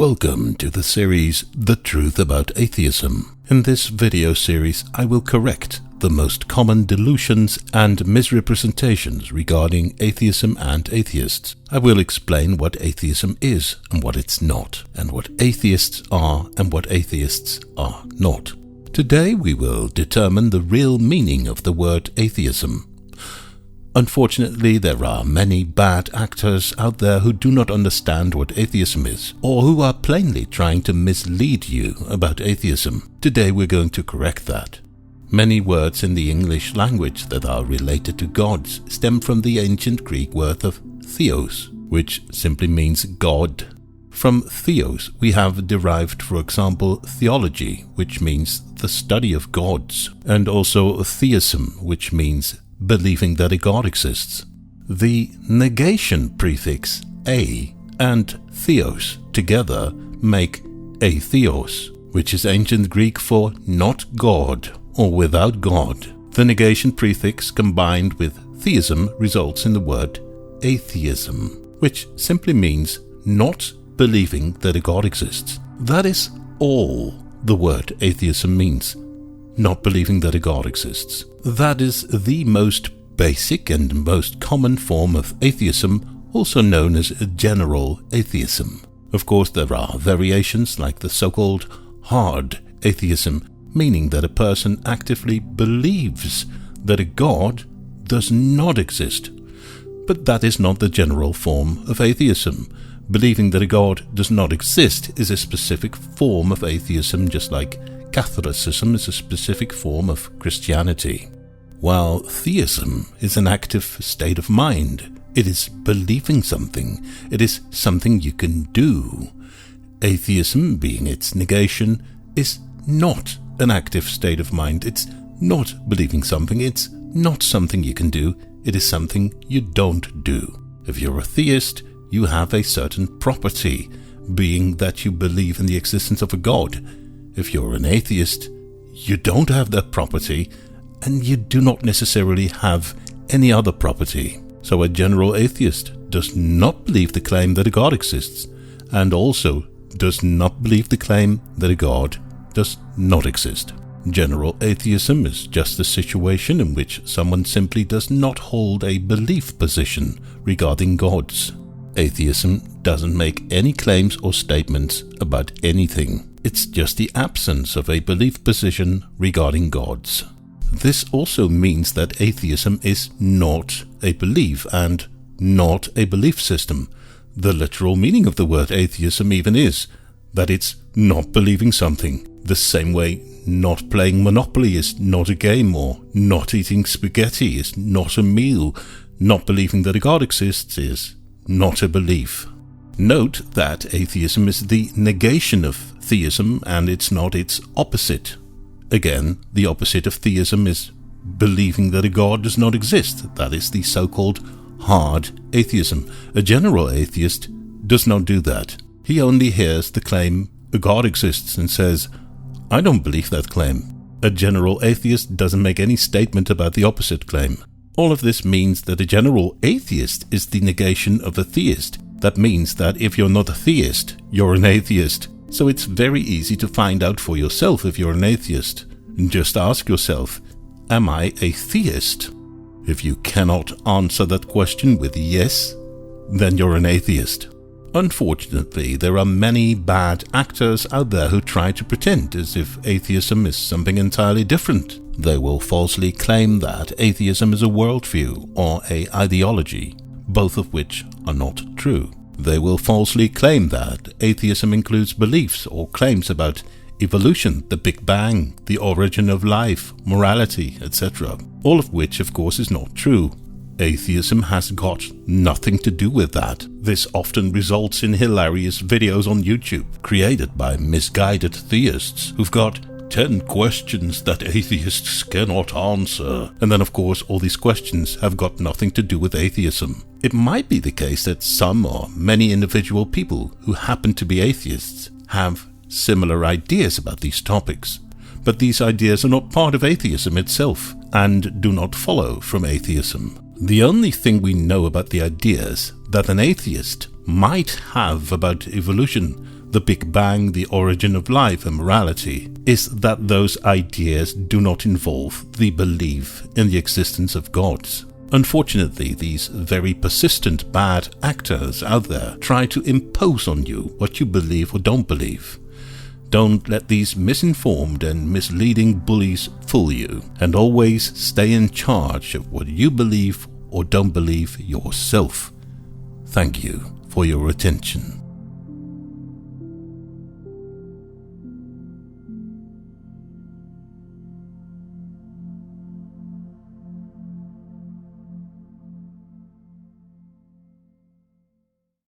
Welcome to the series The Truth About Atheism. In this video series, I will correct the most common delusions and misrepresentations regarding atheism and atheists. I will explain what atheism is and what it's not, and what atheists are and what atheists are not. Today we will determine the real meaning of the word atheism. Unfortunately, there are many bad actors out there who do not understand what atheism is, or who are plainly trying to mislead you about atheism. Today we're going to correct that. Many words in the English language that are related to gods stem from the ancient Greek word of theos, which simply means God. From theos we have derived, for example, theology, which means the study of gods, and also theism, which means believing that a god exists. The negation prefix a and theos together make atheos, which is ancient Greek for not God or without God. The negation prefix combined with theism results in the word atheism, which simply means not believing that a god exists. That is all the word atheism means. Not believing that a god exists. That is the most basic and most common form of atheism, also known as general atheism. Of course, there are variations like the so-called hard atheism, meaning that a person actively believes that a god does not exist. But that is not the general form of atheism. Believing that a god does not exist is a specific form of atheism, just like Catholicism is a specific form of Christianity. While theism is an active state of mind, it is believing something. It is something you can do. Atheism, being its negation, is not an active state of mind. It's not believing something. It's not something you can do. It is something you don't do. If you're a theist, you have a certain property, being that you believe in the existence of a god. If you're an atheist, you don't have that property, and you do not necessarily have any other property. So a general atheist does not believe the claim that a god exists, and also does not believe the claim that a god does not exist. General atheism is just a situation in which someone simply does not hold a belief position regarding gods. Atheism doesn't make any claims or statements about anything. It's just the absence of a belief position regarding gods. This also means that atheism is not a belief and not a belief system. The literal meaning of the word atheism even is that it's not believing something. The same way not playing Monopoly is not a game, or not eating spaghetti is not a meal. Not believing that a god exists is not a belief. Note that atheism is the negation of theism, and it's not its opposite. Again, the opposite of theism is believing that a god does not exist. That is the so-called hard atheism. A general atheist does not do that. He only hears the claim a god exists and says, I don't believe that claim. A general atheist doesn't make any statement about the opposite claim. All of this means that a general atheist is the negation of a theist. That means that if you're not a theist, you're an atheist. So it's very easy to find out for yourself if you're an atheist. Just ask yourself, am I a theist? If you cannot answer that question with yes, then you're an atheist. Unfortunately, there are many bad actors out there who try to pretend as if atheism is something entirely different. They will falsely claim that atheism is a worldview or an ideology, both of which are not true. They will falsely claim that atheism includes beliefs or claims about evolution, the Big Bang, the origin of life, morality, etc. All of which, of course, is not true. Atheism has got nothing to do with that. This often results in hilarious videos on YouTube created by misguided theists who've got 10 questions that atheists cannot answer. And then, of course, all these questions have got nothing to do with atheism. It might be the case that some or many individual people who happen to be atheists have similar ideas about these topics. But these ideas are not part of atheism itself and do not follow from atheism. The only thing we know about the ideas that an atheist might have about evolution, the Big Bang, the origin of life and morality, is that those ideas do not involve the belief in the existence of gods. Unfortunately, these very persistent bad actors out there try to impose on you what you believe or don't believe. Don't let these misinformed and misleading bullies fool you, and always stay in charge of what you believe or don't believe yourself. Thank you for your attention.